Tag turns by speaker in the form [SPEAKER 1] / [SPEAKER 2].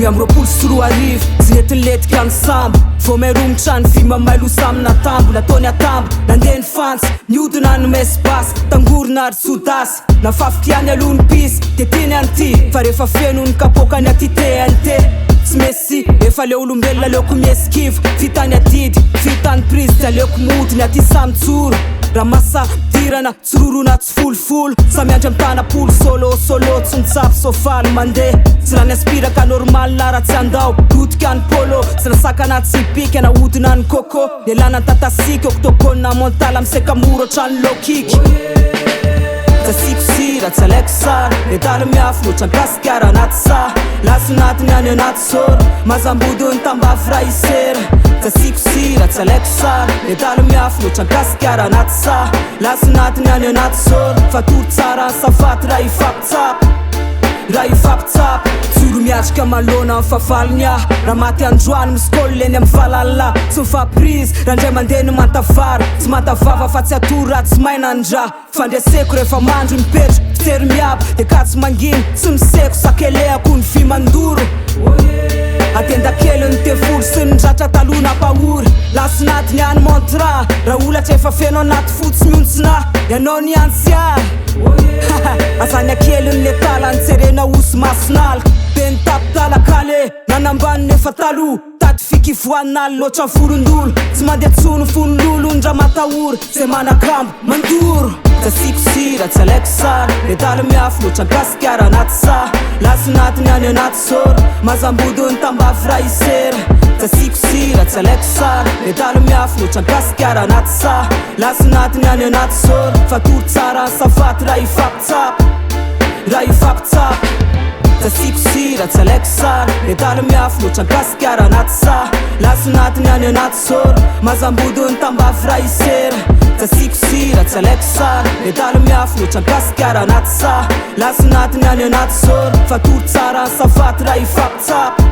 [SPEAKER 1] Dimy am roapolo sy roa arivo tsy nety letika ny sambo Vao merombotra ny vy mamay losa amina tambo Nataony atambo nandeha ny fantsy niodina ny mesibasy Tangorona ary sodasy Nafafikiany aloha ny pisy de tiany an'ty Fa rehefa feno ny kapokany aty TNT Tsy mesy efa leo olombelona leoko mieskivo Vitany adidy vitany prise de aleoko modiny aty samitsoro Raha masa tirana tsororona tsy folofolo Samy andry amtana polo solo tsy nitsapy sofaly mandeha Tsy raha niaspiraka normal na raha tsy andao Rotika ny polo Tsy nasakana tsy pika na odina ny coco Nielana tatasika octogone montala miseka moro trano lokiky Zasiko sira tsy alaiko sara Medalo miafo loatra nkasikara anaty sa Lasonady ny any anaty sora Mazambodiny tambavy ra isera Zasiko sira tsy alaiko sara Medalo miafo loatra nkasikara anaty sa Lasonady ny any anaty sora Fatory tsara ny safaty ra ifapitsapy Tsoro miatrika malona amin'ny fafaliny ah Raha maty androany misikôly eny amin'ny falalala Tsy mifaprise raha ndray mandeha ny mantavara Tsy mantavava fa tsy atory raha tsy maina ndra Fandreseko rehefa mandro mipetro Fitery miabo de katsy manginy Tsy miseko sakelehako ny vy mandoro Atenda kely ny tefolo sy ny dratra taloha napahory Lasonady ny any montra Raha olatra efa feno anaty fotsy miontsina Ianao ny ansia Azany akely ny letala ny tserena osy masinalaka Be ny tapitala-kale Nanambaniny efa taloha Tady fikivoan'aly loatra ny forondolo Tsy mandeha tsono fonololo ndra matahory Zay manakambo mandoro Zasiko sira tsy alaiko sara Medalo miafo loatra nkasikara anaty sa Lasonady ny any anaty sora Mazambodiny tambavy ra isera Zasiko sira tsy alaiko sara Medalo miafo loatra nkasikara anaty sa Lasonady ny any anaty sora Fatory tsara ny safaty ra ifapitsapy Zasiko sira tsy alaiko sara Medalo miafo loatra nkasikara anaty sa Lasonady ny any anaty sora Mazambodiny tambavy ra isera Zasiko sira tsy alaiko sara Medalo miafo loatra nkasikara anaty sa Lasonady ny any anaty sora Fatory tsara ny safaty ra ifapitsapy